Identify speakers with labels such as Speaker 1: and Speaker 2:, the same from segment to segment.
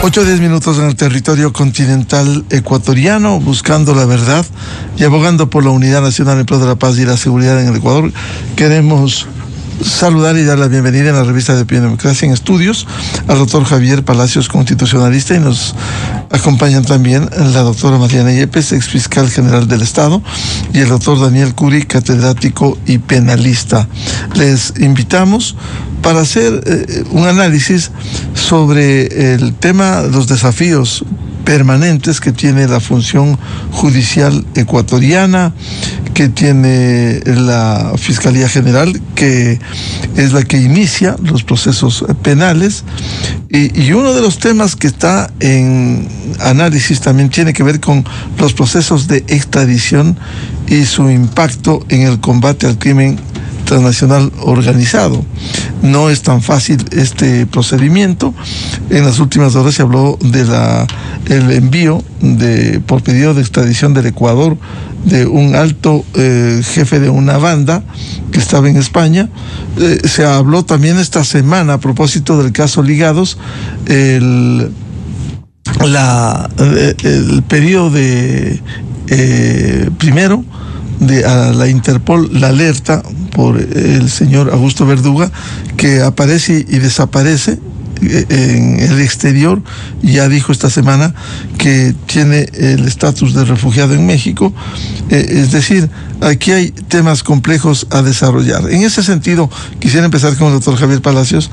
Speaker 1: 8 o 10 minutos en el territorio continental ecuatoriano, buscando la verdad y abogando por la unidad nacional en pro de la paz y la seguridad en el Ecuador. Queremos saludar y dar la bienvenida en la revista de Opinión y Democracia en Estudios al doctor Javier Palacios, constitucionalista, y nos acompañan también la doctora Mariana Yepes, ex fiscal general del Estado, y el doctor Daniel Curi, catedrático y penalista. Les invitamos para hacer un análisis sobre el tema, los desafíos permanentes que tiene la función judicial ecuatoriana, que tiene la Fiscalía General, que es la que inicia los procesos penales, y uno de los temas que está en análisis también tiene que ver con los procesos de extradición y su impacto en el combate al crimen transnacional organizado. No es tan fácil este procedimiento. En las últimas horas se habló de el envío por pedido de extradición del Ecuador de un alto jefe de una banda que estaba en España. Se habló también esta semana a propósito del caso Ligados, el pedido de primero a la Interpol, la alerta por el señor Augusto Verduga, que aparece y desaparece en el exterior. Ya dijo esta semana que tiene el estatus de refugiado en México. Es decir, aquí hay temas complejos a desarrollar. En ese sentido, quisiera empezar con el doctor Javier Palacios.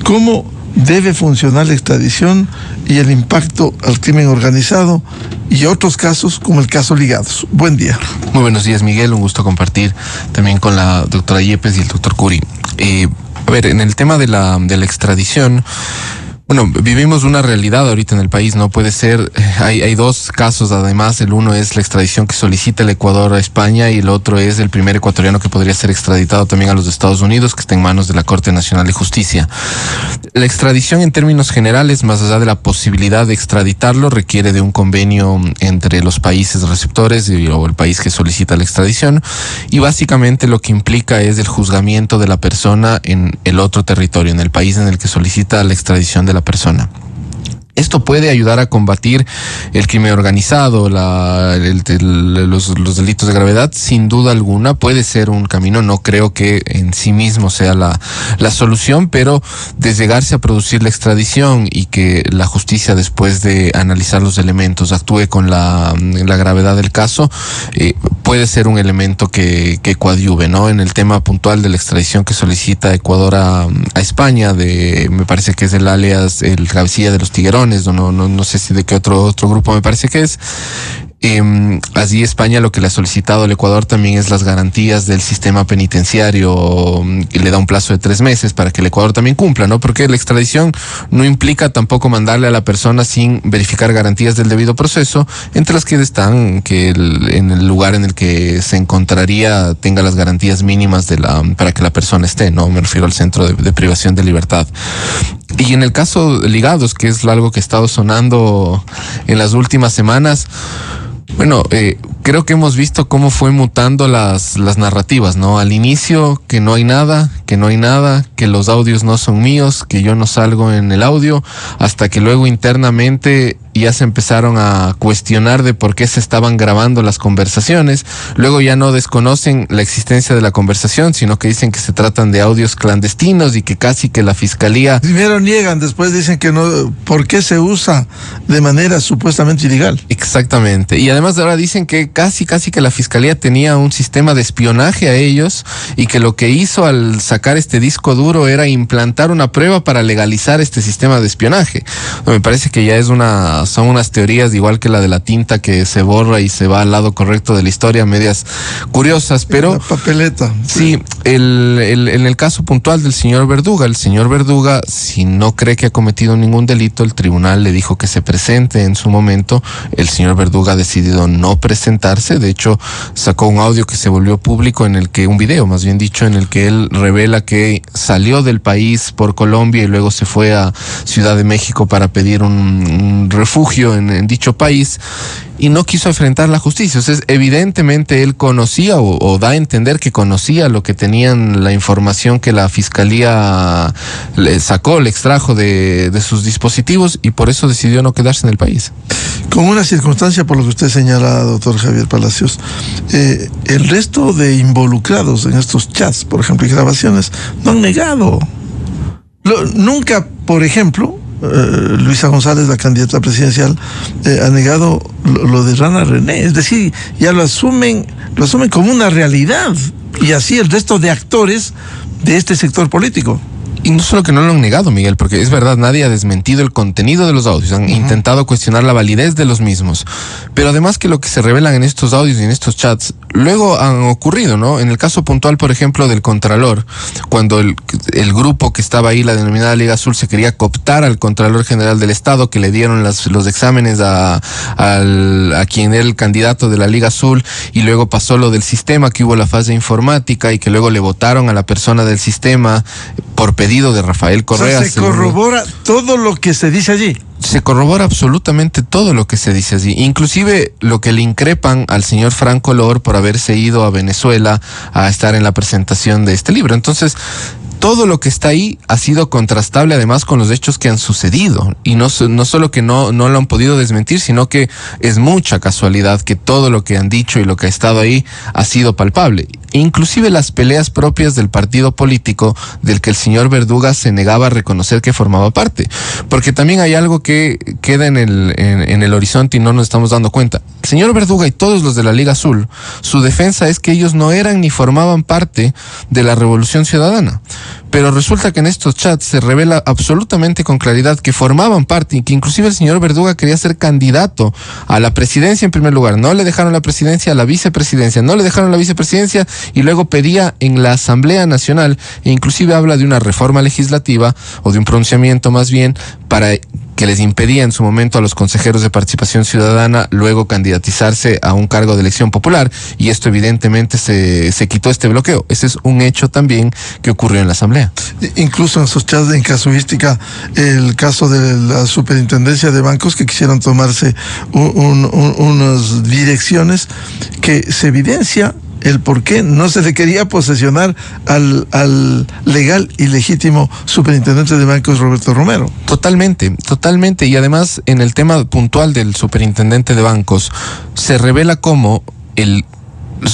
Speaker 1: ¿Cómo debe funcionar la extradición y el impacto al crimen organizado y otros casos como el caso Ligados? Buen día.
Speaker 2: Muy buenos días, Miguel. Un gusto compartir también con la doctora Yepes y el doctor Curi. A ver, en el tema de la extradición, bueno, vivimos una realidad ahorita en el país. No puede ser, hay dos casos además. El uno es la extradición que solicita el Ecuador a España, y el otro es el primer ecuatoriano que podría ser extraditado también a los Estados Unidos, que está en manos de la Corte Nacional de Justicia. La extradición, en términos generales, más allá de la posibilidad de extraditarlo, requiere de un convenio entre los países receptores o el país que solicita la extradición, y básicamente lo que implica es el juzgamiento de la persona en el otro territorio, en el país en el que solicita la extradición de la persona. Esto puede ayudar a combatir el crimen organizado, los delitos de gravedad, sin duda alguna. Puede ser un camino. No creo que en sí mismo sea la solución, pero de llegarse a producir la extradición y que la justicia, después de analizar los elementos, actúe con la gravedad del caso, puede ser un elemento que coadyuve, ¿no? En el tema puntual de la extradición que solicita Ecuador a España, me parece que es el alias, el cabecilla de los Tiguerones, no sé si de qué otro grupo me parece que es. Así España lo que le ha solicitado al Ecuador también es las garantías del sistema penitenciario, y le da un plazo de 3 meses para que el Ecuador también cumpla, ¿no? Porque la extradición no implica tampoco mandarle a la persona sin verificar garantías del debido proceso, entre las que están que en el lugar en el que se encontraría tenga las garantías mínimas para que la persona esté, ¿no? Me refiero al centro de privación de libertad. Y en el caso de Ligados, que es algo que ha estado sonando en las últimas semanas, bueno, creo que hemos visto cómo fue mutando las narrativas, ¿no? Al inicio, que no hay nada, que los audios no son míos, que yo no salgo en el audio, hasta que luego internamente ya se empezaron a cuestionar de por qué se estaban grabando las conversaciones. Luego ya no desconocen la existencia de la conversación, sino que dicen que se tratan de audios clandestinos y que casi que la fiscalía...
Speaker 1: Primero niegan, después dicen que no. ¿Por qué se usa de manera supuestamente ilegal?
Speaker 2: Exactamente. Y además ahora dicen que casi que la fiscalía tenía un sistema de espionaje a ellos, y que lo que hizo al sacar este disco duro era implantar una prueba para legalizar este sistema de espionaje. Me parece que ya son unas teorías igual que la de la tinta, que se borra y se va al lado correcto de la historia, medias curiosas, pero...
Speaker 1: La papeleta.
Speaker 2: Sí, en el caso puntual del señor Verduga, si no cree que ha cometido ningún delito, el tribunal le dijo que se presente en su momento. El señor Verduga ha decidido no presentarse. De hecho, sacó un audio que se volvió público, un video más bien dicho, en el que él revela que salió del país por Colombia y luego se fue a Ciudad de México para pedir un refugio en dicho país. y no quiso enfrentar la justicia. Entonces, evidentemente él conocía o da a entender que conocía lo que tenían, la información que la fiscalía le sacó, le extrajo de sus dispositivos, y por eso decidió no quedarse en el país.
Speaker 1: Con una circunstancia, por lo que usted señala, doctor Javier Palacios, el resto de involucrados en estos chats, por ejemplo, y grabaciones, no han negado. Nunca, por ejemplo, Luisa González, la candidata presidencial, ha negado lo de Rana René. Es decir, ya lo asumen como una realidad. Y así el resto de actores de este sector político.
Speaker 2: Y no solo que no lo han negado, Miguel, porque es verdad, nadie ha desmentido el contenido de los audios, han intentado cuestionar la validez de los mismos, pero además que lo que se revelan en estos audios y en estos chats, luego han ocurrido, ¿no? En el caso puntual, por ejemplo, del Contralor, cuando el grupo que estaba ahí, la denominada Liga Azul, se quería cooptar al Contralor General del Estado, que le dieron los exámenes a quien era el candidato de la Liga Azul, y luego pasó lo del sistema, que hubo la fase informática, y que luego le votaron a la persona del sistema por pedido de Rafael Correa.
Speaker 1: O sea, se corrobora todo lo que se dice allí.
Speaker 2: Se corrobora absolutamente todo lo que se dice allí, inclusive lo que le increpan al señor Franco Lor por haberse ido a Venezuela a estar en la presentación de este libro. Entonces, todo lo que está ahí ha sido contrastable además con los hechos que han sucedido, y no solo que no lo han podido desmentir, sino que es mucha casualidad que todo lo que han dicho y lo que ha estado ahí ha sido palpable. Inclusive las peleas propias del partido político del que el señor Verduga se negaba a reconocer que formaba parte, porque también hay algo que queda en el horizonte y no nos estamos dando cuenta. El señor Verduga y todos los de la Liga Azul, su defensa es que ellos no eran ni formaban parte de la Revolución Ciudadana. Pero resulta que en estos chats se revela absolutamente con claridad que formaban parte, y que inclusive el señor Verduga quería ser candidato a la presidencia en primer lugar. No le dejaron la presidencia, a la vicepresidencia. No le dejaron la vicepresidencia, y luego pedía en la Asamblea Nacional, e inclusive habla de una reforma legislativa, o de un pronunciamiento más bien, para que les impedía en su momento a los consejeros de participación ciudadana luego candidatizarse a un cargo de elección popular, y esto evidentemente se quitó este bloqueo. Ese es un hecho también que ocurrió en la Asamblea.
Speaker 1: Incluso en esos chats en casuística, el caso de la superintendencia de bancos, que quisieron tomarse unas direcciones, que se evidencia el por qué no se le quería posesionar al legal y legítimo superintendente de bancos, Roberto Romero.
Speaker 2: Totalmente. Y además, en el tema puntual del superintendente de bancos, se revela cómo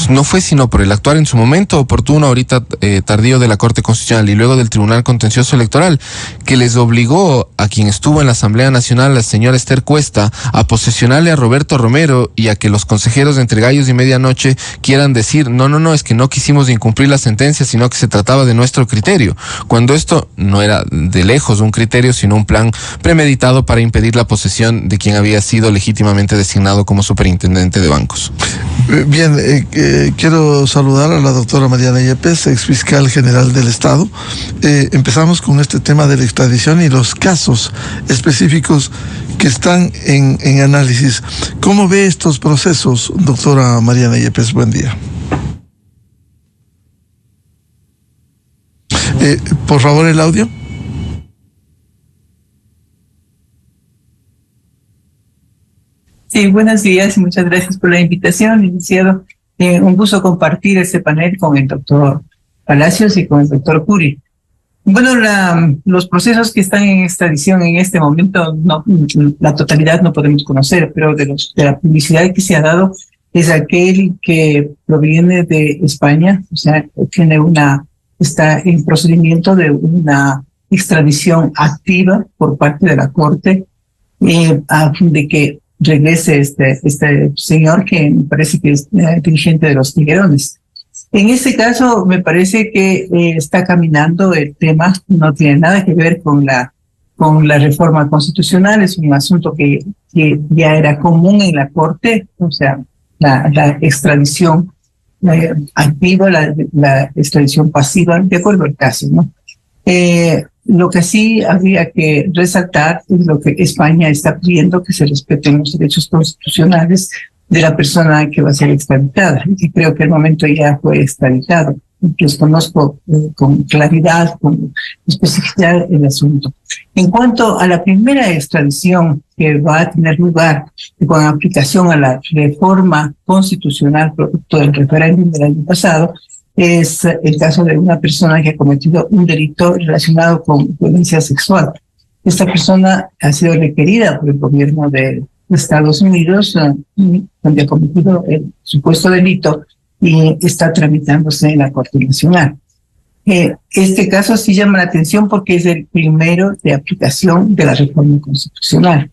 Speaker 2: no fue sino por el actuar en su momento oportuno, ahorita tardío, de la Corte Constitucional y luego del Tribunal Contencioso Electoral, que les obligó a quien estuvo en la Asamblea Nacional, la señora Esther Cuesta, a posesionarle a Roberto Romero, y a que los consejeros de Entre Gallos y Medianoche quieran decir, no, es que no quisimos incumplir la sentencia, sino que se trataba de nuestro criterio, cuando esto no era de lejos un criterio, sino un plan premeditado para impedir la posesión de quien había sido legítimamente designado como superintendente de bancos.
Speaker 1: Bien, quiero saludar a la doctora Mariana Yepes, ex fiscal general del Estado. Empezamos con este tema de la extradición y los casos específicos que están en análisis. ¿Cómo ve estos procesos, doctora Mariana Yepes? Buen día. Por favor, el audio.
Speaker 3: Sí, buenos días y muchas gracias por la invitación, licenciado. Un gusto compartir este panel con el doctor Palacios y con el doctor Curi. Bueno, los procesos que están en extradición en este momento, la totalidad no podemos conocer, pero de la publicidad que se ha dado, es aquel que proviene de España, o sea, está en procedimiento de una extradición activa por parte de la Corte, a fin de que regrese este señor, que me parece que es dirigente de los Tiguerones. En este caso, me parece que está caminando el tema, no tiene nada que ver con la reforma constitucional, es un asunto que ya era común en la Corte, o sea, la extradición activa, la extradición pasiva, de acuerdo al caso, ¿no? Lo que sí habría que resaltar es lo que España está pidiendo, que se respeten los derechos constitucionales de la persona que va a ser extraditada, y creo que el momento ya fue extraditado. desconozco con claridad, con especificidad el asunto. En cuanto a la primera extradición que va a tener lugar con aplicación a la reforma constitucional producto del referéndum del año pasado, es el caso de una persona que ha cometido un delito relacionado con violencia sexual. Esta persona ha sido requerida por el gobierno de Estados Unidos, donde ha cometido el supuesto delito y está tramitándose en la Corte Nacional. Este caso sí llama la atención porque es el primero de aplicación de la reforma constitucional.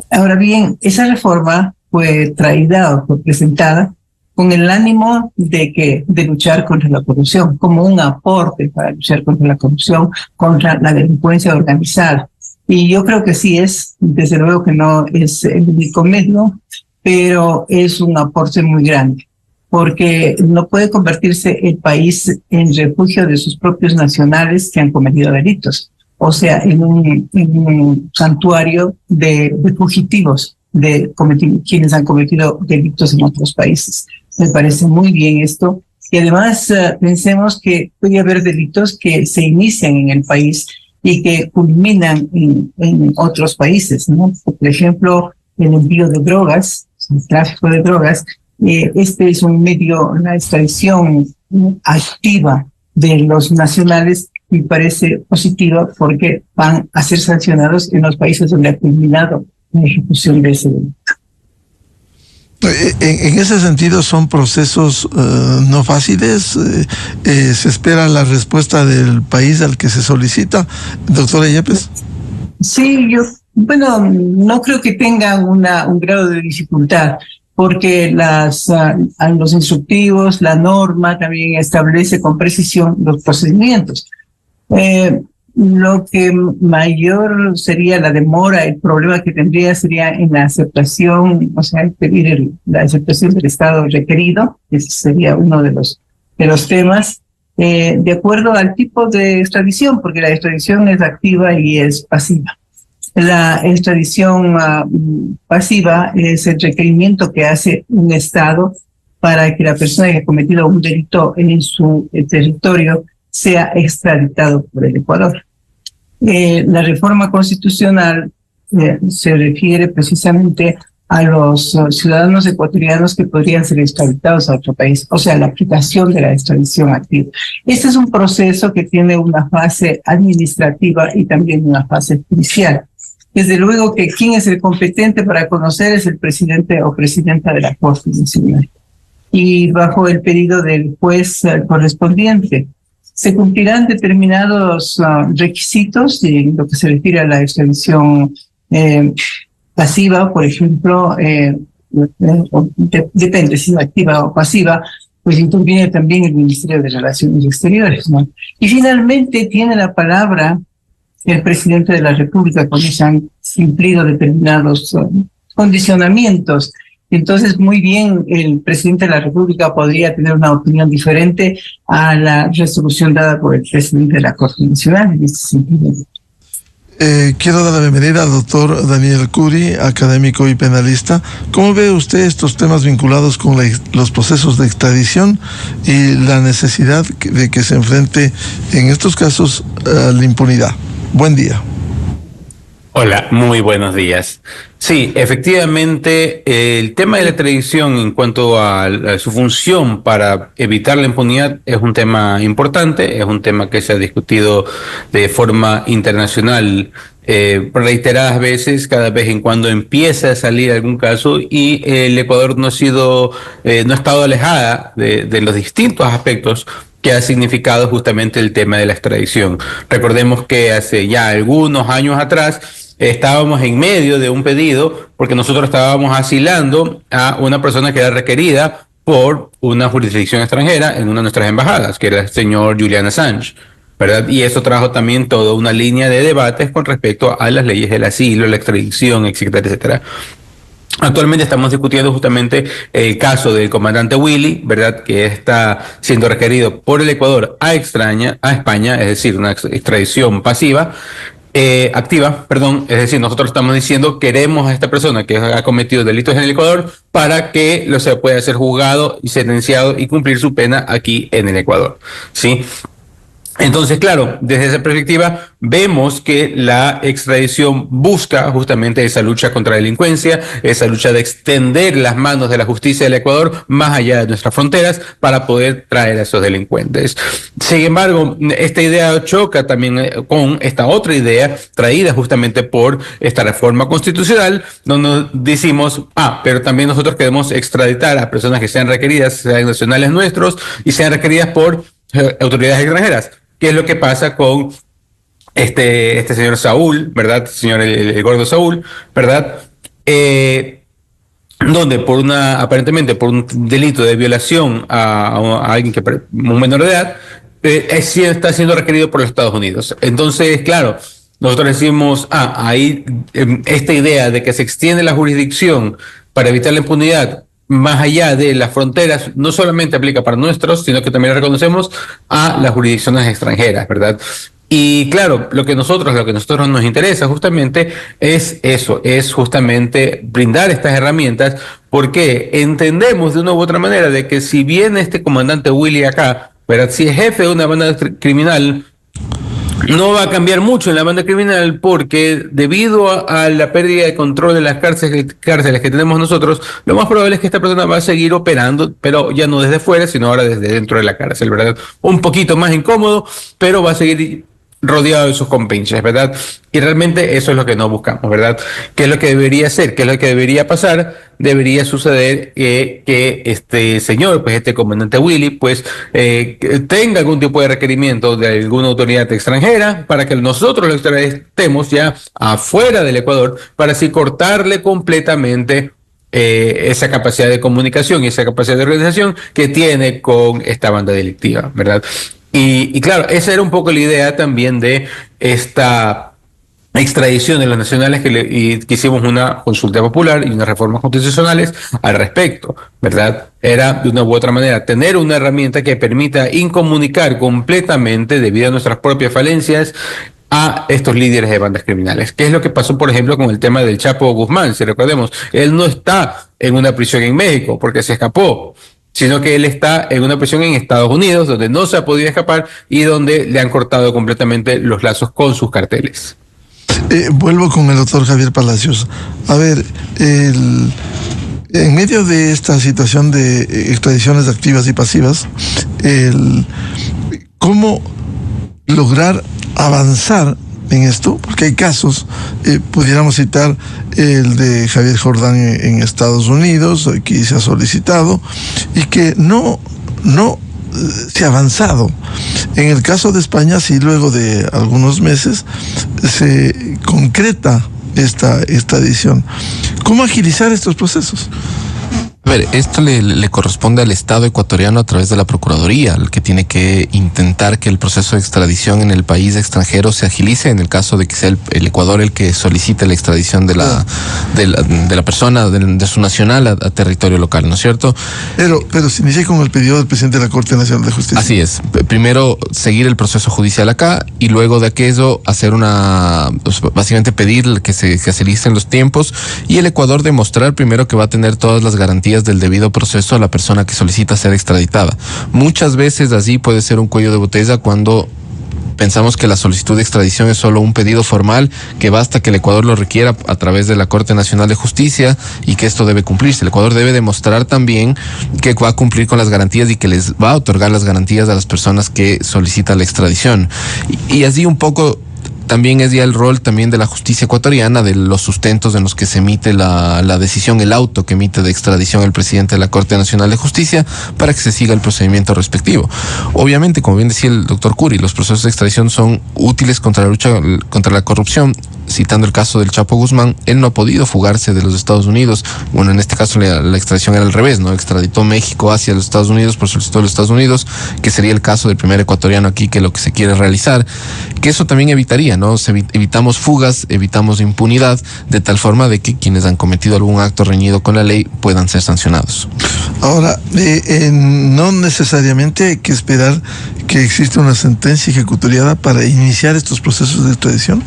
Speaker 3: Ahora bien, esa reforma fue traída o fue presentada con el ánimo de luchar contra la corrupción, como un aporte para luchar contra la corrupción, contra la delincuencia organizada. Y yo creo que sí es, desde luego que no es el único medio, pero es un aporte muy grande, porque no puede convertirse el país en refugio de sus propios nacionales que han cometido delitos, o sea, en un santuario de fugitivos, de quienes han cometido delitos en otros países. Me parece muy bien esto. Y además pensemos que puede haber delitos que se inician en el país y que culminan en otros países, ¿no? Por ejemplo, el envío de drogas, el tráfico de drogas. Este es un medio, una extradición activa de los nacionales, me parece positiva porque van a ser sancionados en los países donde ha culminado la ejecución de ese delito.
Speaker 1: En ese sentido son procesos no fáciles. Se espera la respuesta del país al que se solicita. Doctora Yepes.
Speaker 3: Sí, no creo que tengan un grado de dificultad, porque los instructivos, la norma también establece con precisión los procedimientos. Lo que mayor sería la demora, el problema que tendría sería en la aceptación, o sea, pedir la aceptación del Estado requerido. Ese sería uno de los temas, de acuerdo al tipo de extradición, porque la extradición es activa y es pasiva. La extradición pasiva es el requerimiento que hace un Estado para que la persona que ha cometido un delito en su territorio sea extraditado por el Ecuador. La reforma constitucional se refiere precisamente a los ciudadanos ecuatorianos que podrían ser extraditados a otro país, o sea, la aplicación de la extradición activa. Este es un proceso que tiene una fase administrativa y también una fase judicial. Desde luego que quien es el competente para conocer es el presidente o presidenta de la Corte Nacional, y bajo el pedido del juez correspondiente. Se cumplirán determinados requisitos en lo que se refiere a la extradición pasiva, por ejemplo, depende si es activa o pasiva, pues interviene también el Ministerio de Relaciones Exteriores, ¿no? Y finalmente tiene la palabra el presidente de la República cuando se han cumplido determinados condicionamientos. Entonces, muy bien, el presidente de la República podría tener una opinión diferente a la resolución dada por el presidente de la Corte Nacional en este sentido.
Speaker 1: Quiero dar la bienvenida al doctor Daniel Curi, académico y penalista. ¿Cómo ve usted estos temas vinculados con los procesos de extradición y la necesidad de que se enfrente en estos casos a la impunidad? Buen día.
Speaker 4: Hola, muy buenos días. Sí, efectivamente, el tema de la extradición en cuanto a su función para evitar la impunidad es un tema importante, es un tema que se ha discutido de forma internacional reiteradas veces, cada vez en cuando empieza a salir algún caso, y el Ecuador no ha estado alejada de los distintos aspectos que ha significado justamente el tema de la extradición. Recordemos que hace ya algunos años atrás estábamos en medio de un pedido porque nosotros estábamos asilando a una persona que era requerida por una jurisdicción extranjera en una de nuestras embajadas, que era el señor Julian Assange, ¿verdad? Y eso trajo también toda una línea de debates con respecto a las leyes del asilo, la extradición, etcétera, etcétera. Actualmente estamos discutiendo justamente el caso del comandante Willy, ¿verdad?, que está siendo requerido por el Ecuador a España, es decir, una extradición pasiva. activa, perdón, es decir, nosotros estamos diciendo queremos a esta persona que ha cometido delitos en el Ecuador para que lo se pueda ser juzgado y sentenciado y cumplir su pena aquí en el Ecuador, ¿sí? Entonces, claro, desde esa perspectiva vemos que la extradición busca justamente esa lucha contra la delincuencia, esa lucha de extender las manos de la justicia del Ecuador más allá de nuestras fronteras para poder traer a esos delincuentes. Sin embargo, esta idea choca también con esta otra idea traída justamente por esta reforma constitucional, donde decimos, pero también nosotros queremos extraditar a personas que sean requeridas, sean nacionales nuestros y sean requeridas por autoridades extranjeras. ¿Qué es lo que pasa con este señor Saúl, ¿verdad? Señor el gordo Saúl, ¿verdad? Donde aparentemente por un delito de violación a alguien un menor de edad, está siendo requerido por los Estados Unidos. Entonces, claro, nosotros decimos, ahí esta idea de que se extiende la jurisdicción para evitar la impunidad más allá de las fronteras, no solamente aplica para nuestros, sino que también reconocemos a las jurisdicciones extranjeras, ¿verdad? Y claro, lo que a nosotros nos interesa justamente es eso, es justamente brindar estas herramientas, porque entendemos de una u otra manera de que si bien este comandante Willy acá, ¿verdad? Si es jefe de una banda criminal, no va a cambiar mucho en la banda criminal porque debido a la pérdida de control de las cárceles que tenemos nosotros, lo más probable es que esta persona va a seguir operando, pero ya no desde fuera, sino ahora desde dentro de la cárcel, ¿verdad? Un poquito más incómodo, pero va a seguir rodeado de sus compinches, ¿verdad? Y realmente eso es lo que no buscamos, ¿verdad? ¿Qué es lo que debería ser? ¿Qué es lo que debería pasar? Debería suceder que este señor, pues este comandante Willy, pues tenga algún tipo de requerimiento de alguna autoridad extranjera para que nosotros lo extraditemos ya afuera del Ecuador para así cortarle completamente esa capacidad de comunicación y esa capacidad de organización que tiene con esta banda delictiva, ¿verdad? Y claro, esa era un poco la idea también de esta extradición de los nacionales que hicimos una consulta popular y unas reformas constitucionales al respecto, ¿verdad? Era de una u otra manera tener una herramienta que permita incomunicar completamente, debido a nuestras propias falencias, a estos líderes de bandas criminales. ¿Qué es lo que pasó, por ejemplo, con el tema del Chapo Guzmán? Si recordemos, él no está en una prisión en México porque se escapó, sino que él está en una prisión en Estados Unidos, donde no se ha podido escapar y donde le han cortado completamente los lazos con sus carteles.
Speaker 1: Vuelvo con el doctor Javier Palacios. A ver, en medio de esta situación de extradiciones activas y pasivas, ¿cómo lograr avanzar en esto? Porque hay casos, pudiéramos citar el de Javier Jordán en Estados Unidos, aquí se ha solicitado, y que no se ha avanzado. En el caso de España, sí, luego de algunos meses, se concreta esta extradición. ¿Cómo agilizar estos procesos?
Speaker 2: A ver, esto le corresponde al Estado ecuatoriano a través de la Procuraduría, el que tiene que intentar que el proceso de extradición en el país extranjero se agilice en el caso de que sea el Ecuador el que solicite la extradición de la persona, de su nacional a territorio local, ¿no es cierto?
Speaker 1: Pero se inicia con el pedido del presidente de la Corte Nacional de Justicia.
Speaker 2: Así es. Primero seguir el proceso judicial acá y luego de aquello hacer básicamente pedir que se agilicen los tiempos y el Ecuador demostrar primero que va a tener todas las garantías del debido proceso a la persona que solicita ser extraditada. Muchas veces así puede ser un cuello de botella cuando pensamos que la solicitud de extradición es solo un pedido formal, que basta que el Ecuador lo requiera a través de la Corte Nacional de Justicia y que esto debe cumplirse. El Ecuador debe demostrar también que va a cumplir con las garantías y que les va a otorgar las garantías a las personas que solicitan la extradición. Y así un poco también es ya el rol también de la justicia ecuatoriana, de los sustentos en los que se emite la decisión, el auto que emite de extradición el presidente de la Corte Nacional de Justicia, para que se siga el procedimiento respectivo. Obviamente, como bien decía el doctor Curi, los procesos de extradición son útiles contra la lucha contra la corrupción. Citando el caso del Chapo Guzmán, él no ha podido fugarse de los Estados Unidos. Bueno, en este caso la extradición era al revés, ¿no? Extraditó México hacia los Estados Unidos por solicitud de los Estados Unidos, que sería el caso del primer ecuatoriano aquí, que lo que se quiere realizar, que eso también evitaría, ¿no? Evitamos fugas, evitamos impunidad, de tal forma de que quienes han cometido algún acto reñido con la ley puedan ser sancionados.
Speaker 1: Ahora, no necesariamente hay que esperar que exista una sentencia ejecutoriada para iniciar estos procesos de extradición.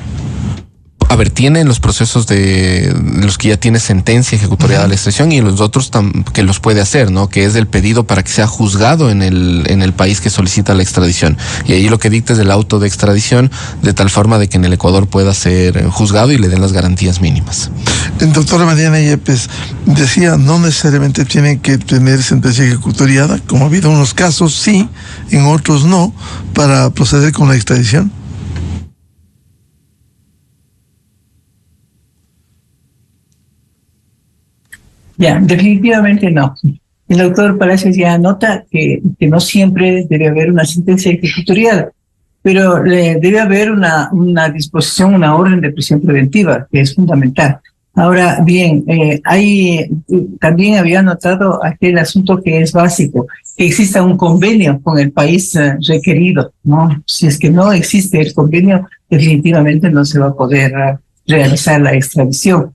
Speaker 2: A ver, tiene los procesos de los que ya tiene sentencia ejecutoriada de la extradición y los otros que los puede hacer, ¿no? Que es el pedido para que sea juzgado en el país que solicita la extradición. Y ahí lo que dicta es el auto de extradición, de tal forma de que en el Ecuador pueda ser juzgado y le den las garantías mínimas.
Speaker 1: Doctora Mariana Yepes decía, no necesariamente tienen que tener sentencia ejecutoriada, como ha habido unos casos sí, en otros no, para proceder con la extradición.
Speaker 3: Ya, definitivamente no. El doctor Palacios ya anota que no siempre debe haber una sentencia ejecutoriada, pero debe haber una disposición, una orden de prisión preventiva, que es fundamental. Ahora bien, también había notado aquel asunto que es básico, que exista un convenio con el país requerido, ¿no? Si es que no existe el convenio, definitivamente no se va a poder realizar la extradición.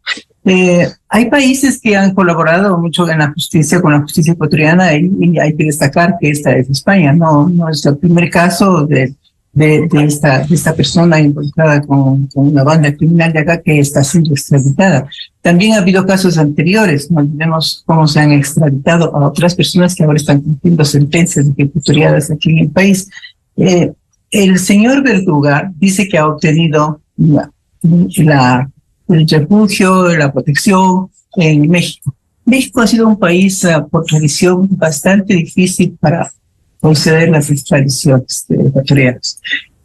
Speaker 3: Hay países que han colaborado mucho en la justicia, con la justicia ecuatoriana, y hay que destacar que esta es España, no es el primer caso de esta persona involucrada con una banda criminal de acá que está siendo extraditada. También ha habido casos anteriores, no olvidemos cómo se han extraditado a otras personas que ahora están cumpliendo sentencias ejecutoriadas aquí en el país. El señor Verduga dice que ha obtenido el refugio, la protección en México. México ha sido un país por tradición bastante difícil para conceder las extradiciones de ecuatorianos.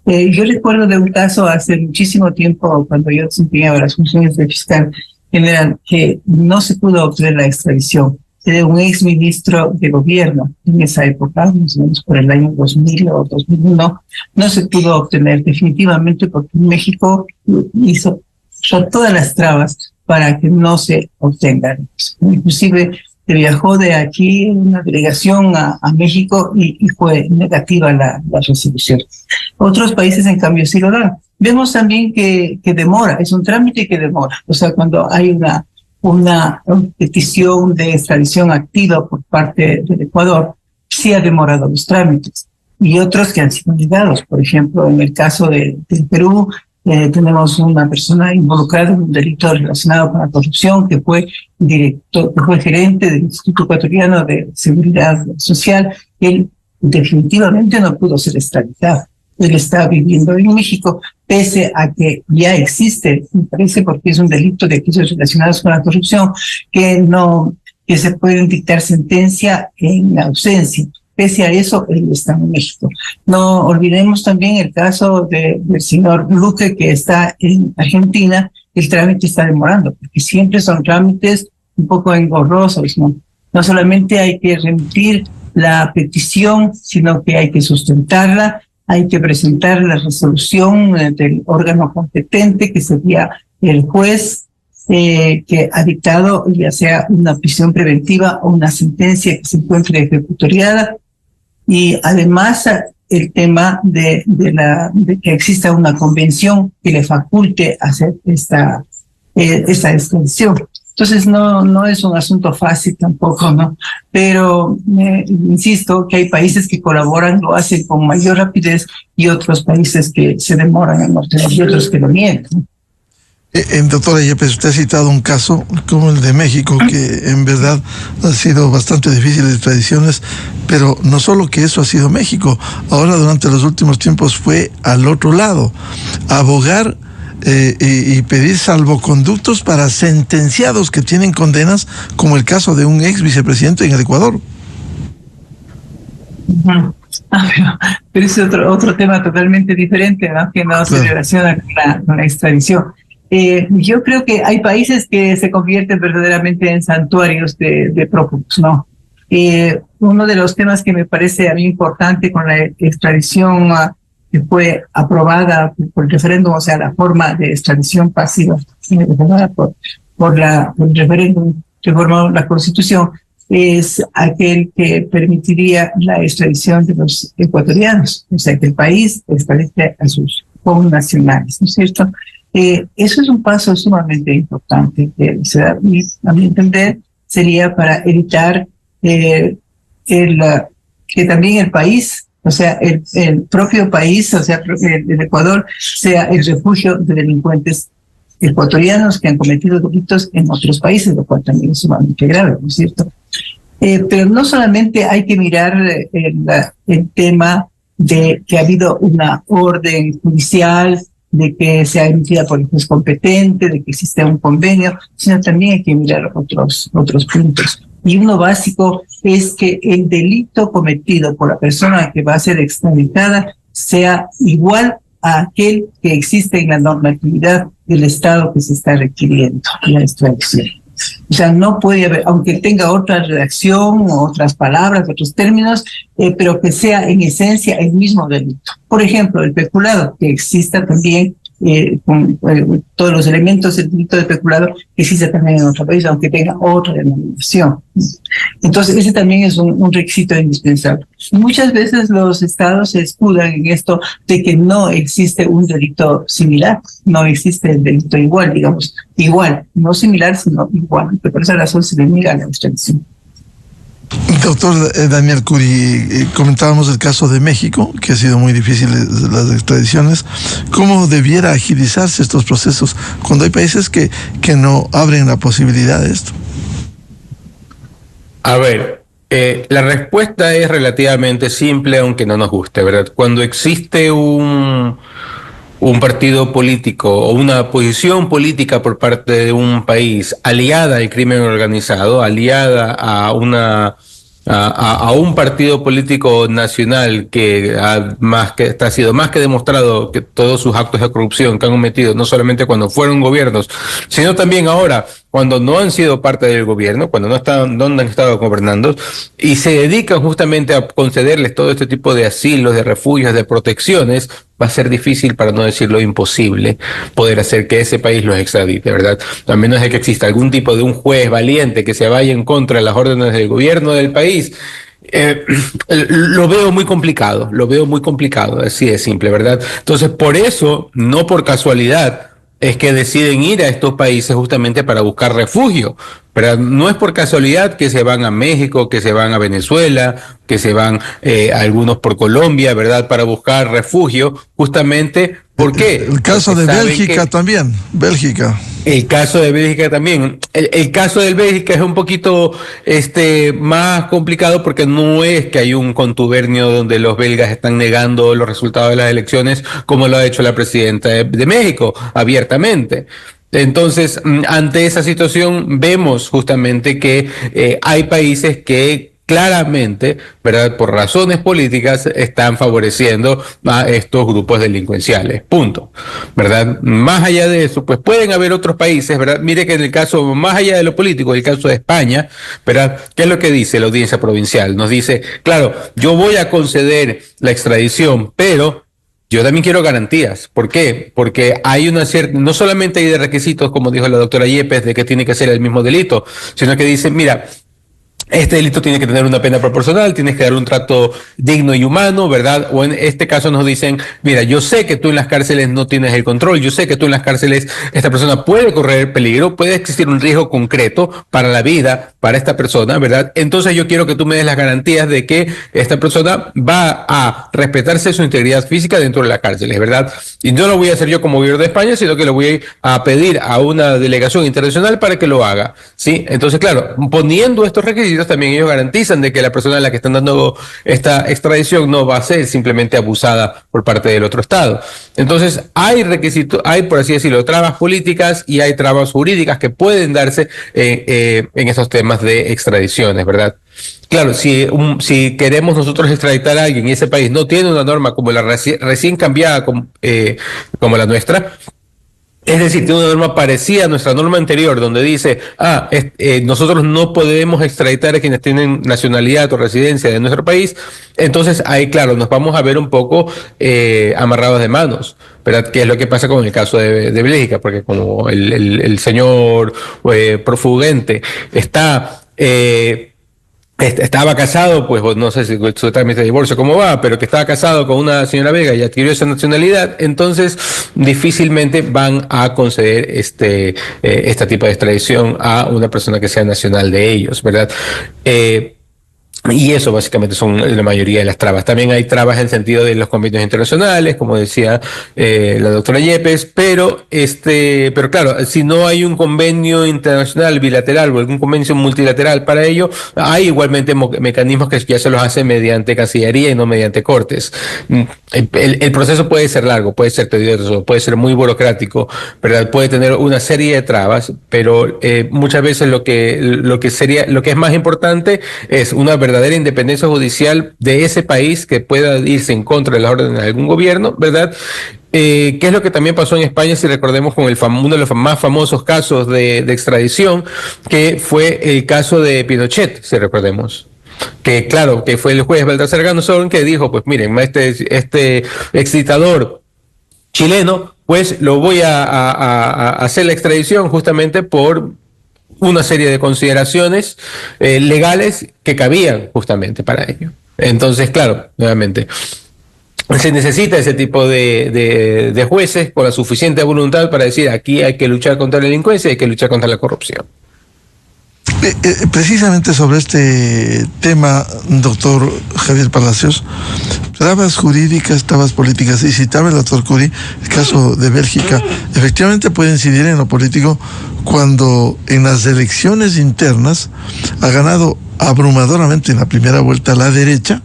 Speaker 3: Yo recuerdo de un caso hace muchísimo tiempo, cuando yo desempeñaba las funciones de fiscal general, que no se pudo obtener la extradición de un ex ministro de gobierno en esa época, más o menos por el año 2000 o 2001, no se pudo obtener definitivamente porque México hizo todas las trabas para que no se obtengan. Inclusive se viajó de aquí una delegación a México y fue negativa la resolución. Otros países, en cambio, sí lo dan. Vemos también que demora, es un trámite que demora. O sea, cuando hay una petición de extradición activa por parte del Ecuador, sí ha demorado los trámites. Y otros que han sido negados. Por ejemplo, en el caso del Perú, tenemos una persona involucrada en un delito relacionado con la corrupción que fue gerente del Instituto Ecuatoriano de Seguridad Social. Él definitivamente no pudo ser extraditado. Él está viviendo en México, pese a que ya existe, me parece, porque es un delito de aquellos relacionados con la corrupción, que se pueden dictar sentencia en ausencia. Pese a eso, él está en México. No olvidemos también el caso del señor Luque, que está en Argentina. El trámite está demorando, porque siempre son trámites un poco engorrosos, ¿no? No solamente hay que remitir la petición, sino que hay que sustentarla, hay que presentar la resolución del órgano competente, que sería el juez, que ha dictado ya sea una prisión preventiva o una sentencia que se encuentre ejecutoriada. Y además el tema de que exista una convención que le faculte hacer esta extradición. Entonces no es un asunto fácil tampoco, ¿no? Pero insisto que hay países que colaboran, lo hacen con mayor rapidez, y otros países que se demoran en obtener, y otros que lo niegan.
Speaker 1: Doctora Yepes, usted ha citado un caso como el de México, que en verdad ha sido bastante difícil de tradiciones, pero no solo que eso ha sido México, ahora durante los últimos tiempos fue al otro lado, abogar y pedir salvoconductos para sentenciados que tienen condenas, como el caso de un ex vicepresidente en el Ecuador.
Speaker 3: Pero es otro tema totalmente diferente, ¿no? Que no se relaciona con la extradición. Yo creo que hay países que se convierten verdaderamente en santuarios de prófugos, ¿no? Uno de los temas que me parece a mí importante con la extradición que fue aprobada por el referéndum, o sea, la forma de extradición pasiva aprobada por el referéndum que formó la Constitución, es aquel que permitiría la extradición de los ecuatorianos, o sea, que el país extradite a sus connacionales, ¿no es cierto? Eso es un paso sumamente importante que se da, y a mi entender sería para evitar que también el país, o sea, el propio país, o sea, el Ecuador, sea el refugio de delincuentes ecuatorianos que han cometido delitos en otros países, lo cual también es sumamente grave, ¿no es cierto? Pero no solamente hay que mirar el tema de que ha habido una orden judicial, de que sea emitida por el juez competente, de que existe un convenio, sino también hay que mirar otros puntos. Y uno básico es que el delito cometido por la persona que va a ser extraditada sea igual a aquel que existe en la normatividad del Estado que se está requiriendo la extradición. O sea, no puede haber, aunque tenga otra redacción, o otras palabras, otros términos, pero que sea en esencia el mismo delito. Por ejemplo, el peculado, que exista también con todos los elementos del delito de peculado, que existe también en otro país, aunque tenga otra denominación. Entonces, ese también es un requisito indispensable. Muchas veces los estados se escudan en esto de que no existe un delito similar, no existe el delito igual, digamos, igual, no similar, sino igual. Por esa razón se le niega la extradición.
Speaker 1: Doctor Daniel Curi, comentábamos el caso de México, que ha sido muy difícil las extradiciones. ¿Cómo debiera agilizarse estos procesos cuando hay países que no abren la posibilidad de esto?
Speaker 4: A ver, la respuesta es relativamente simple, aunque no nos guste, ¿verdad? Cuando existe un partido político o una posición política por parte de un país aliada al crimen organizado, aliada a un partido político nacional que ha sido más que demostrado que todos sus actos de corrupción que han cometido, no solamente cuando fueron gobiernos, sino también ahora cuando no han sido parte del gobierno, cuando no han estado gobernando, y se dedican justamente a concederles todo este tipo de asilos, de refugios, de protecciones, va a ser difícil, para no decirlo imposible, poder hacer que ese país los extradite, ¿verdad? A menos de que exista algún tipo de un juez valiente que se vaya en contra de las órdenes del gobierno del país. Lo veo muy complicado, así de simple, ¿verdad? Entonces, por eso, no por casualidad, es que deciden ir a estos países justamente para buscar refugio. Pero no es por casualidad que se van a México, que se van a Venezuela, que se van algunos por Colombia, ¿verdad? Para buscar refugio, justamente, ¿por qué?
Speaker 1: El caso de Bélgica también, Bélgica.
Speaker 4: El caso de Bélgica también. El caso de Bélgica es un poquito más complicado porque no es que hay un contubernio donde los belgas están negando los resultados de las elecciones como lo ha hecho la presidenta de México abiertamente. Entonces, ante esa situación vemos justamente que hay países que claramente, ¿verdad?, por razones políticas están favoreciendo a estos grupos delincuenciales, punto, ¿verdad? Más allá de eso, pues pueden haber otros países, ¿verdad? Mire que en el caso, más allá de lo político, el caso de España, ¿verdad?, ¿qué es lo que dice la audiencia provincial? Nos dice, claro, yo voy a conceder la extradición, pero yo también quiero garantías. ¿Por qué? Porque hay una cierta, no solamente hay de requisitos, como dijo la doctora Yepes, de que tiene que ser el mismo delito, sino que dice, mira, este delito tiene que tener una pena proporcional, tienes que dar un trato digno y humano, ¿verdad? O en este caso nos dicen, mira, yo sé que tú en las cárceles no tienes el control, yo sé que tú en las cárceles, esta persona puede correr peligro, puede existir un riesgo concreto para la vida, para esta persona, ¿verdad? Entonces yo quiero que tú me des las garantías de que esta persona va a respetarse su integridad física dentro de las cárceles, ¿verdad? Y no lo voy a hacer yo como gobierno de España, sino que lo voy a pedir a una delegación internacional para que lo haga, ¿sí? Entonces, claro, poniendo estos requisitos, también ellos garantizan de que la persona a la que están dando esta extradición no va a ser simplemente abusada por parte del otro Estado. Entonces, hay requisitos, hay, por así decirlo, trabas políticas y hay trabas jurídicas que pueden darse en esos temas de extradiciones, ¿verdad? Claro, si queremos nosotros extraditar a alguien y ese país no tiene una norma como la recién cambiada como la nuestra, es decir, tiene una norma parecida a nuestra norma anterior, donde dice, nosotros no podemos extraditar a quienes tienen nacionalidad o residencia de nuestro país, entonces ahí, claro, nos vamos a ver un poco amarrados de manos, ¿verdad? Que es lo que pasa con el caso de Bélgica, porque como el señor profugente estaba casado, pues no sé si su trámite de divorcio cómo va, pero que estaba casado con una señora belga y adquirió esa nacionalidad, entonces difícilmente van a conceder este tipo de extradición a una persona que sea nacional de ellos, ¿verdad? Y eso básicamente son la mayoría de las trabas. También hay trabas en el sentido de los convenios internacionales, como decía la doctora Yepes, pero claro, si no hay un convenio internacional bilateral o algún convenio multilateral para ello, hay igualmente mecanismos que ya se los hace mediante Cancillería y no mediante Cortes. El proceso puede ser largo, puede ser tedioso, puede ser muy burocrático, ¿verdad? Puede tener una serie de trabas, pero muchas veces lo que es más importante es una verdadera independencia judicial de ese país que pueda irse en contra de las órdenes de algún gobierno, ¿verdad? ¿Qué es lo que también pasó en España, si recordemos, con uno de los más famosos casos de extradición, que fue el caso de Pinochet, si recordemos? Que claro, que fue el juez Baltasar Garzón que dijo, pues miren, este exdictador chileno, pues lo voy a hacer la extradición justamente por una serie de consideraciones legales que cabían justamente para ello. Entonces, claro, nuevamente, se necesita ese tipo de jueces con la suficiente voluntad para decir aquí hay que luchar contra la delincuencia y hay que luchar contra la corrupción.
Speaker 1: Precisamente sobre este tema, doctor Javier Palacios, trabas jurídicas, trabas políticas, y citaba el doctor Curi el caso de Bélgica. Efectivamente puede incidir en lo político cuando en las elecciones internas ha ganado abrumadoramente en la primera vuelta la derecha,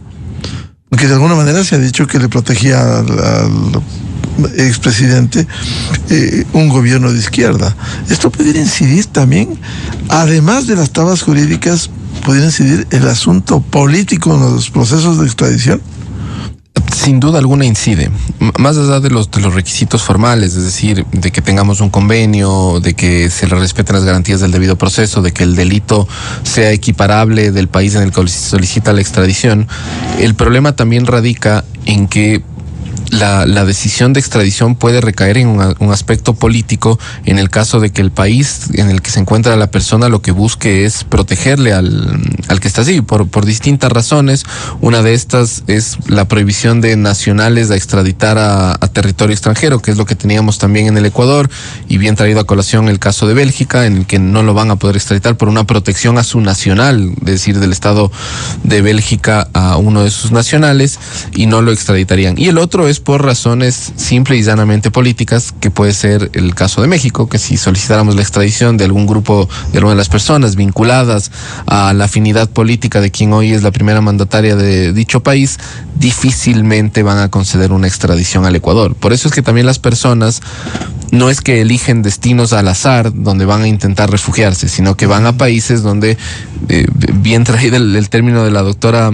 Speaker 1: que de alguna manera se ha dicho que le protegía al expresidente un gobierno de izquierda. Esto pudiera incidir también, además de las trabas jurídicas, pudiera incidir el asunto político en los procesos de extradición.
Speaker 2: Sin duda alguna incide, más allá de los requisitos formales, es decir, de que tengamos un convenio, de que se le respeten las garantías del debido proceso, de que el delito sea equiparable del país en el que se solicita la extradición. El problema también radica en que la decisión de extradición puede recaer en un aspecto político en el caso de que el país en el que se encuentra la persona lo que busque es protegerle al que está así, por distintas razones. Una de estas es la prohibición de nacionales a extraditar a territorio extranjero, que es lo que teníamos también en el Ecuador, y bien traído a colación el caso de Bélgica, en el que no lo van a poder extraditar por una protección a su nacional, es decir, del Estado de Bélgica a uno de sus nacionales, y no lo extraditarían. Y el otro es por razones simple y llanamente políticas, que puede ser el caso de México, que si solicitáramos la extradición de algún grupo, de alguna de las personas vinculadas a la afinidad política de quien hoy es la primera mandataria de dicho país, difícilmente van a conceder una extradición al Ecuador. Por eso es que también las personas no es que eligen destinos al azar donde van a intentar refugiarse, sino que van a países donde, bien traído el término de la doctora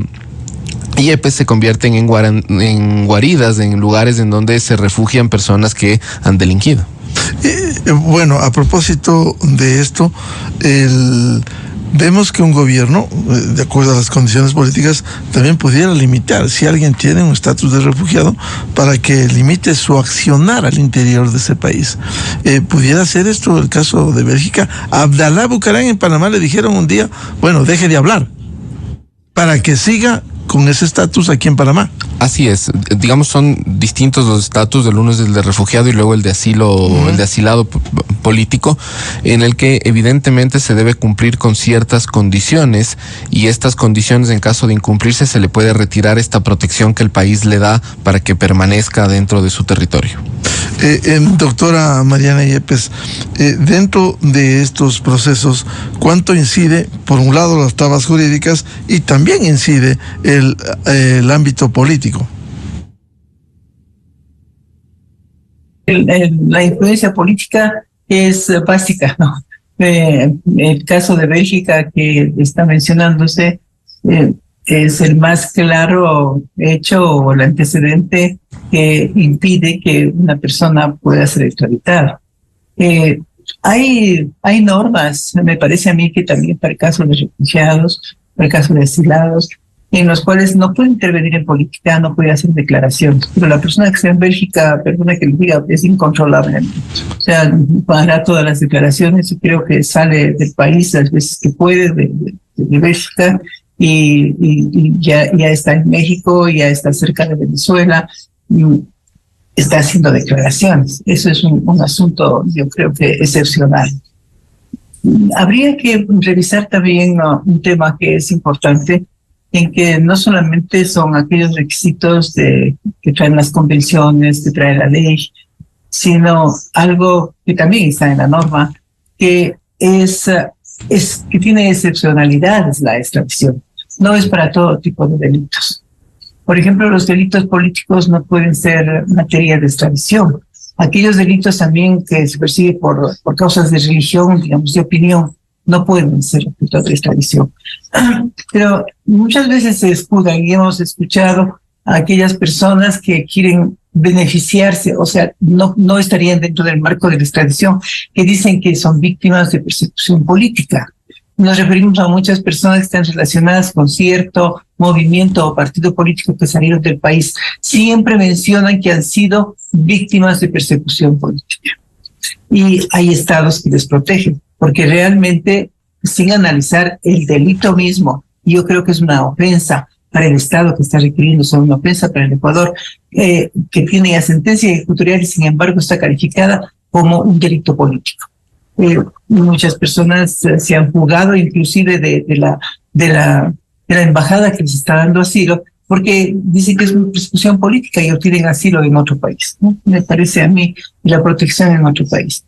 Speaker 2: Yepes, se convierten en guaridas, en lugares en donde se refugian personas que han delinquido.
Speaker 1: Bueno, a propósito de esto, vemos que un gobierno, de acuerdo a las condiciones políticas, también pudiera limitar, si alguien tiene un estatus de refugiado, para que limite su accionar al interior de ese país. ¿Pudiera ser esto el caso de Bélgica? A Abdalá Bucaram en Panamá le dijeron un día, bueno, deje de hablar, para que siga con ese estatus aquí en Panamá.
Speaker 2: Así es, digamos, son distintos los estatus, el uno es el de refugiado y luego el de asilo, el de asilado político, en el que evidentemente se debe cumplir con ciertas condiciones, y estas condiciones, en caso de incumplirse, se le puede retirar esta protección que el país le da para que permanezca dentro de su territorio.
Speaker 1: Doctora Mariana Yepes, dentro de estos procesos, ¿cuánto incide, por un lado, las trabas jurídicas, y también incide el ámbito político?
Speaker 3: La influencia política es básica, ¿no? El caso de Bélgica que está mencionándose es el más claro hecho o el antecedente que impide que una persona pueda ser extraditada. Hay normas, me parece a mí, que también para el caso de refugiados, para el caso de asilados, en los cuales no puede intervenir en política, no puede hacer declaraciones. Pero la persona que está en Bélgica, perdona que le diga, es incontrolable. O sea, hará todas las declaraciones y creo que sale del país las veces que puede de Bélgica, y ya está en México, ya está cerca de Venezuela, está haciendo declaraciones. Eso es un asunto, yo creo que excepcional. Habría que revisar también un tema que es importante, en que no solamente son aquellos requisitos que traen las convenciones, que trae la ley, sino algo que también está en la norma, que que tiene excepcionalidades la extradición. No es para todo tipo de delitos. Por ejemplo, los delitos políticos no pueden ser materia de extradición. Aquellos delitos también que se persiguen por causas de religión, digamos, de opinión, no pueden ser objeto de extradición. Pero muchas veces se escudan, y hemos escuchado a aquellas personas que quieren beneficiarse, o sea, no estarían dentro del marco de la extradición, que dicen que son víctimas de persecución política. Nos referimos a muchas personas que están relacionadas con cierto movimiento o partido político que salieron del país. Siempre mencionan que han sido víctimas de persecución política. Y hay estados que les protegen, porque realmente, sin analizar el delito mismo, yo creo que es una ofensa para el Estado que está requiriéndose, una ofensa para el Ecuador, que tiene ya sentencia ejecutorial y sin embargo está calificada como un delito político. Muchas personas se han fugado inclusive de la embajada que les está dando asilo, porque dicen que es una persecución política y obtienen asilo en otro país, ¿no? Me parece a mí la protección en otro país.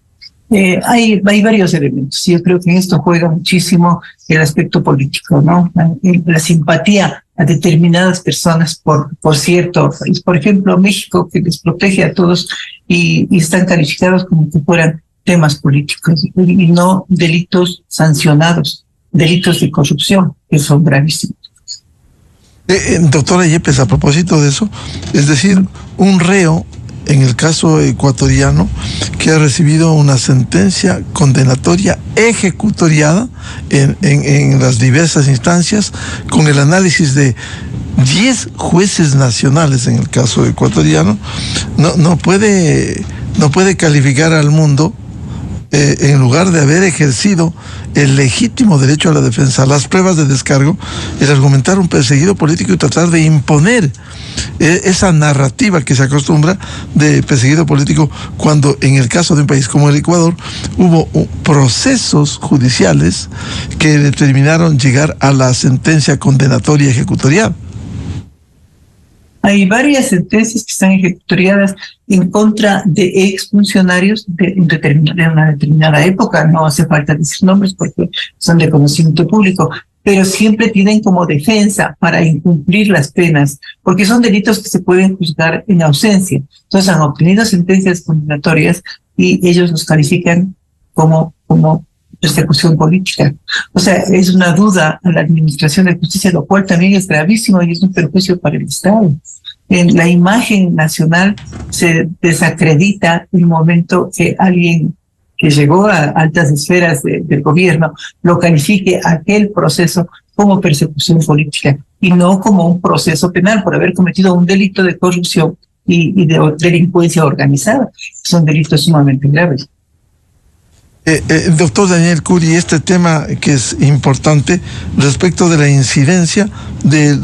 Speaker 3: Hay varios elementos. Yo creo que en esto juega muchísimo el aspecto político, ¿no? La simpatía a determinadas personas por cierto país. Por ejemplo, México, que les protege a todos y están calificados como que fueran temas políticos y no delitos sancionados, delitos de corrupción, que son gravísimos.
Speaker 1: Doctora Yepes, a propósito de eso, es decir, un reo, en el caso ecuatoriano, que ha recibido una sentencia condenatoria ejecutoriada en las diversas instancias, con el análisis de 10 jueces nacionales en el caso ecuatoriano, no puede calificar al mundo, en lugar de haber ejercido el legítimo derecho a la defensa, las pruebas de descargo, el argumentar un perseguido político y tratar de imponer esa narrativa que se acostumbra de perseguido político, cuando en el caso de un país como el Ecuador hubo procesos judiciales que determinaron llegar a la sentencia condenatoria ejecutorial.
Speaker 3: Hay varias sentencias que están ejecutoriadas en contra de exfuncionarios de una determinada época. No hace falta decir nombres porque son de conocimiento público, pero siempre tienen como defensa para incumplir las penas, porque son delitos que se pueden juzgar en ausencia. Entonces han obtenido sentencias condenatorias y ellos los califican como persecución política. O sea, es una duda a la administración de justicia, lo cual también es gravísimo y es un perjuicio para el Estado. En la imagen nacional se desacredita el momento que alguien que llegó a altas esferas del gobierno lo califique aquel proceso como persecución política y no como un proceso penal por haber cometido un delito de corrupción y de delincuencia organizada. Son delitos sumamente graves.
Speaker 1: Doctor Daniel Curi, este tema que es importante respecto de la incidencia de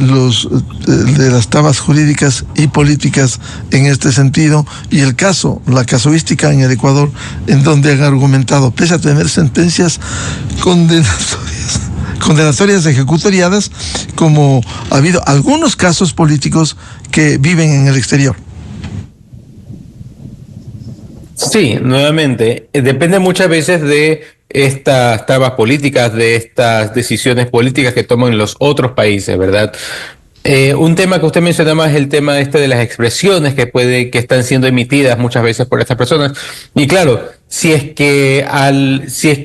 Speaker 1: las trabas jurídicas y políticas en este sentido, y la casuística en el Ecuador, en donde han argumentado, pese a tener sentencias condenatorias ejecutoriadas, como ha habido algunos casos políticos que viven en el exterior.
Speaker 4: Sí, nuevamente, depende muchas veces de estas trabas políticas, de estas decisiones políticas que toman los otros países, ¿verdad? Un tema que usted mencionaba es el tema de las expresiones que están siendo emitidas muchas veces por estas personas. Y claro, si es que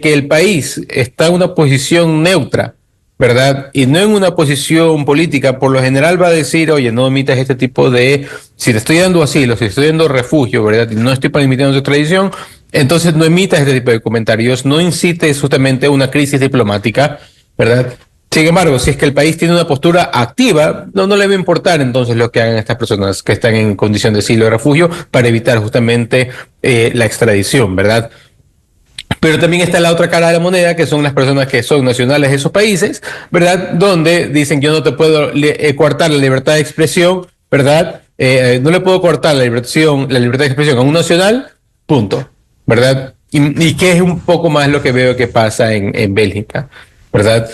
Speaker 4: el país está en una posición neutra, ¿verdad? Y no en una posición política, por lo general va a decir, oye, no emitas este tipo si te estoy dando asilo, si te estoy dando refugio, ¿verdad? Y no estoy permitiendo tu extradición, entonces no emitas este tipo de comentarios, no incites justamente una crisis diplomática, ¿verdad? Sin embargo, si es que el país tiene una postura activa, no le va a importar entonces lo que hagan estas personas que están en condición de asilo o refugio para evitar justamente la extradición, ¿verdad? Pero también está la otra cara de la moneda, que son las personas que son nacionales de esos países, ¿verdad? Donde dicen, yo no te puedo coartar la libertad de expresión, ¿verdad? No le puedo coartar la libertad de expresión a un nacional, punto, ¿verdad? Y que es un poco más lo que veo que pasa en Bélgica, ¿verdad?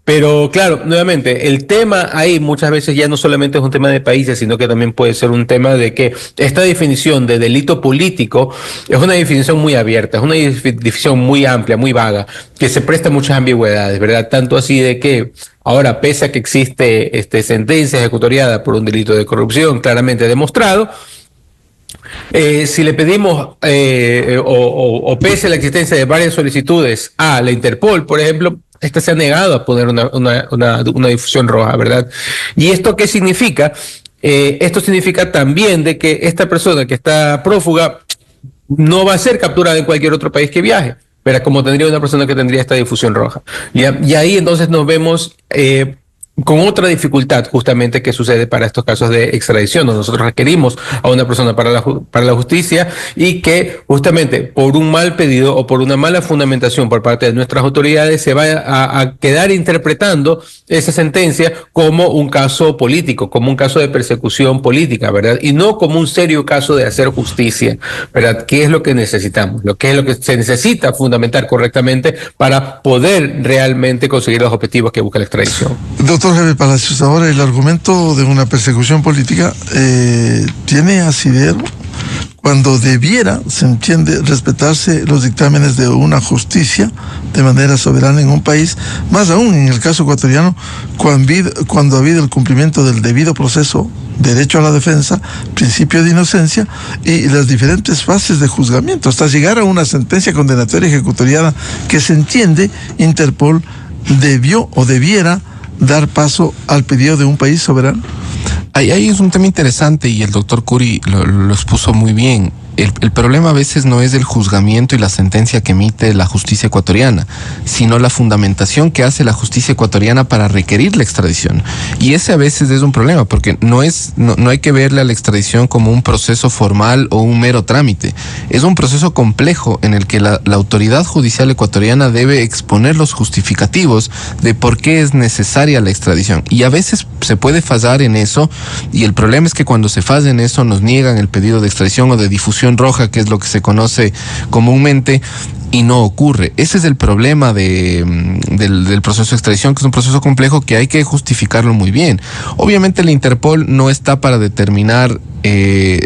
Speaker 4: Pero claro, nuevamente, el tema ahí muchas veces ya no solamente es un tema de países, sino que también puede ser un tema de que esta definición de delito político es una definición muy abierta, es una definición muy amplia, muy vaga, que se presta a muchas ambigüedades, ¿verdad? Tanto así de que ahora, pese a que existe sentencia ejecutoriada por un delito de corrupción claramente demostrado, si le pedimos o pese a la existencia de varias solicitudes a la Interpol, por ejemplo, esta se ha negado a poner una difusión roja, ¿verdad? ¿Y esto qué significa? Esto significa también de que esta persona que está prófuga no va a ser capturada en cualquier otro país que viaje, pero como tendría una persona que tendría esta difusión roja. Y ahí entonces nos vemos con otra dificultad justamente que sucede para estos casos de extradición, donde nosotros requerimos a una persona para la justicia y que justamente por un mal pedido o por una mala fundamentación por parte de nuestras autoridades se va a quedar interpretando esa sentencia como un caso político, como un caso de persecución política, ¿verdad? Y no como un serio caso de hacer justicia, ¿verdad? ¿Qué es lo que necesitamos? ¿Qué es lo que se necesita fundamentar correctamente para poder realmente conseguir los objetivos que busca la extradición?
Speaker 1: Doctor Javier Palacios, ahora el argumento de una persecución política tiene asidero cuando debiera, se entiende, respetarse los dictámenes de una justicia de manera soberana en un país, más aún en el caso ecuatoriano, cuando ha habido el cumplimiento del debido proceso, derecho a la defensa, principio de inocencia y las diferentes fases de juzgamiento, hasta llegar a una sentencia condenatoria ejecutoriada que se entiende Interpol debió o debiera dar paso al pedido de un país soberano.
Speaker 2: Ahí es un tema interesante y el doctor Curi lo expuso muy bien. El problema a veces no es el juzgamiento y la sentencia que emite la justicia ecuatoriana, sino la fundamentación que hace la justicia ecuatoriana para requerir la extradición. Y ese a veces es un problema, porque no hay que verle a la extradición como un proceso formal o un mero trámite. Es un proceso complejo en el que la autoridad judicial ecuatoriana debe exponer los justificativos de por qué es necesaria la extradición. Y a veces se puede fallar en eso, y el problema es que cuando se falla en eso nos niegan el pedido de extradición o de difusión roja, que es lo que se conoce comúnmente, y no ocurre. Ese es el problema del proceso de extradición, que es un proceso complejo que hay que justificarlo muy bien. Obviamente la Interpol no está para determinar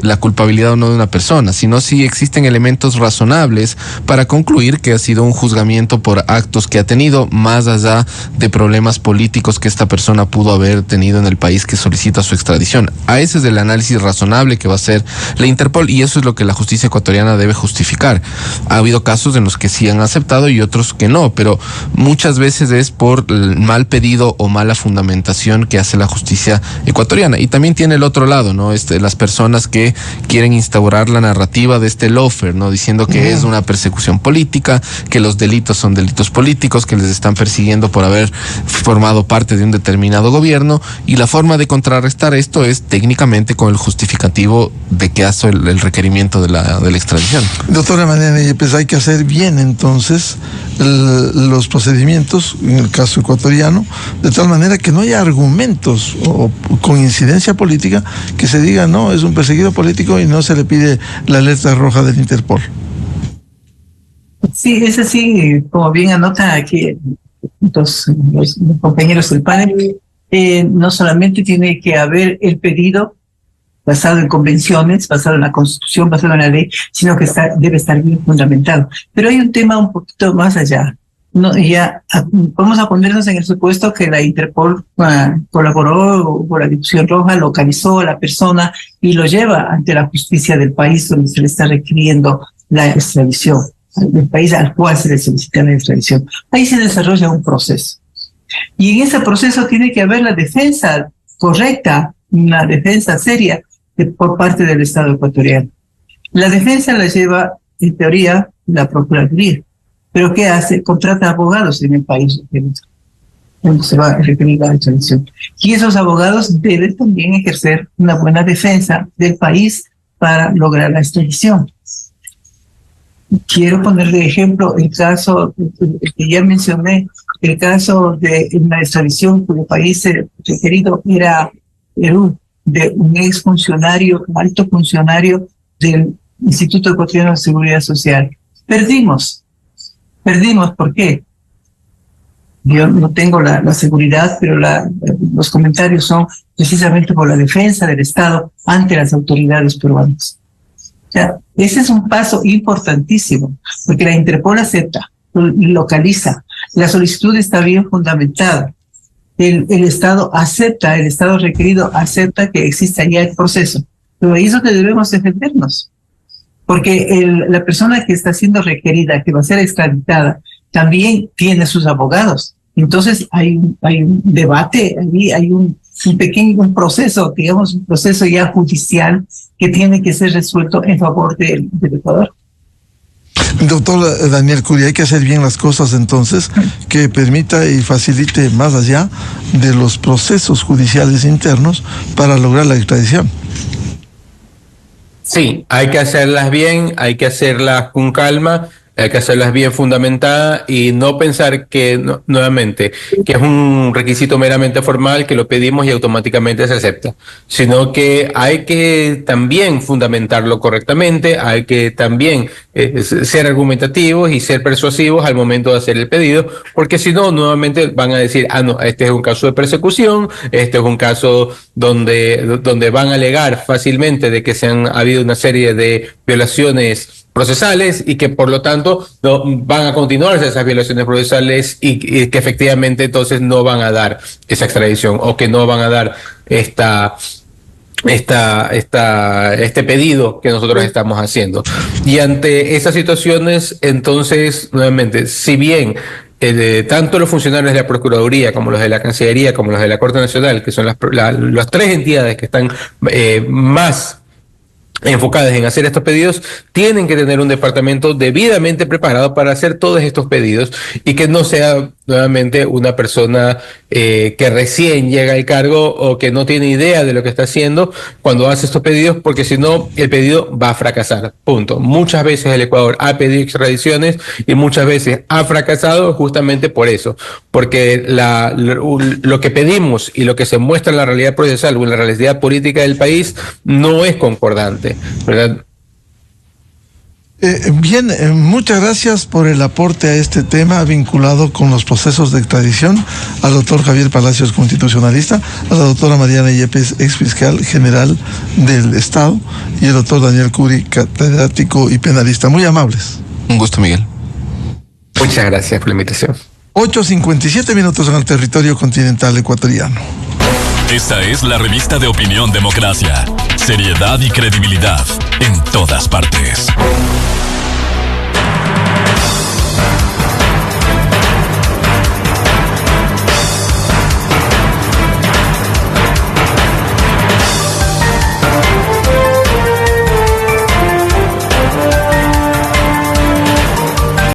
Speaker 2: la culpabilidad o no de una persona, sino si existen elementos razonables para concluir que ha sido un juzgamiento por actos que ha tenido, más allá de problemas políticos que esta persona pudo haber tenido en el país que solicita su extradición. A ese es el análisis razonable que va a hacer la Interpol, y eso es lo que la justicia ecuatoriana debe justificar. Ha habido casos en los que sí han aceptado y otros que no, pero muchas veces es por el mal pedido o mala fundamentación que hace la justicia ecuatoriana. Y también tiene el otro lado, ¿no? Las personas que quieren instaurar la narrativa de este lawfare, ¿no? Diciendo que es una persecución política, que los delitos son delitos políticos, que les están persiguiendo por haber formado parte de un determinado gobierno, y la forma de contrarrestar esto es técnicamente con el justificativo de que hace el requerimiento de la extradición.
Speaker 1: Doctora Mariana Yepes, hay que hacer bien entonces los procedimientos, en el caso ecuatoriano, de tal manera que no haya argumentos o con incidencia política que se diga, no, es un perseguido político y no se le pide la alerta roja del Interpol.
Speaker 3: Sí, es así, como bien anotan aquí los compañeros del panel, no solamente tiene que haber el pedido basado en convenciones, basado en la Constitución, basado en la ley, sino que debe estar bien fundamentado. Pero hay un tema un poquito más allá. No, vamos a ponernos en el supuesto que la Interpol colaboró con la difusión roja, localizó a la persona y lo lleva ante la justicia del país donde se le está requiriendo la extradición, del país al cual se le solicita la extradición. Ahí se desarrolla un proceso. Y en ese proceso tiene que haber la defensa correcta, una defensa seria por parte del Estado ecuatoriano. La defensa la lleva, en teoría, la Procuraduría. ¿Pero qué hace? Contrata abogados en el país donde se va a requerir la extradición. Y esos abogados deben también ejercer una buena defensa del país para lograr la extradición. Quiero poner de ejemplo el caso que ya mencioné, el caso de una extradición cuyo país requerido era Perú, de un exfuncionario, alto funcionario del Instituto Ecuatoriano de Seguridad Social. Perdimos, ¿por qué? Yo no tengo la seguridad, pero los comentarios son precisamente por la defensa del Estado ante las autoridades peruanas. O sea, ese es un paso importantísimo, porque la Interpol acepta, localiza, la solicitud está bien fundamentada. El Estado acepta, el Estado requerido acepta que exista ya el proceso. Pero ahí es donde debemos defendernos. Porque la persona que está siendo requerida, que va a ser extraditada, también tiene sus abogados. Entonces hay un debate, hay un proceso, digamos, un proceso ya judicial que tiene que ser resuelto en favor del Ecuador.
Speaker 1: Doctor Daniel Curi, hay que hacer bien las cosas entonces, que permita y facilite más allá de los procesos judiciales internos para lograr la extradición.
Speaker 4: Sí, hay que hacerlas bien, hay que hacerlas con calma, hay que hacerlas bien fundamentadas y no pensar que, nuevamente, que es un requisito meramente formal que lo pedimos y automáticamente se acepta, sino que hay que también fundamentarlo correctamente, hay que también ser argumentativos y ser persuasivos al momento de hacer el pedido, porque si no, nuevamente van a decir, no, este es un caso de persecución, este es un caso donde van a alegar fácilmente de que ha habido una serie de violaciones procesales y que por lo tanto no van a continuarse esas violaciones procesales y que efectivamente entonces no van a dar esa extradición o que no van a dar este pedido que nosotros estamos haciendo. Y ante esas situaciones, entonces, nuevamente, si bien tanto los funcionarios de la Procuraduría como los de la Cancillería como los de la Corte Nacional, que son las tres entidades que están más enfocadas en hacer estos pedidos, tienen que tener un departamento debidamente preparado para hacer todos estos pedidos y que no sea nuevamente una persona que recién llega al cargo o que no tiene idea de lo que está haciendo cuando hace estos pedidos, porque si no, el pedido va a fracasar, punto. Muchas veces el Ecuador ha pedido extradiciones y muchas veces ha fracasado justamente por eso, porque lo que pedimos y lo que se muestra en la realidad procesal o en la realidad política del país no es concordante, ¿verdad?
Speaker 1: Bien, muchas gracias por el aporte a este tema vinculado con los procesos de extradición al doctor Javier Palacios, constitucionalista, a la doctora Mariana Yepes, ex fiscal general del Estado, y el doctor Daniel Curi, catedrático y penalista. Muy amables.
Speaker 2: Un gusto, Miguel.
Speaker 4: Muchas gracias por la invitación.
Speaker 1: 8:57 minutos en el territorio continental ecuatoriano.
Speaker 5: Esta es la revista de Opinión Democracia. Seriedad y credibilidad en todas partes.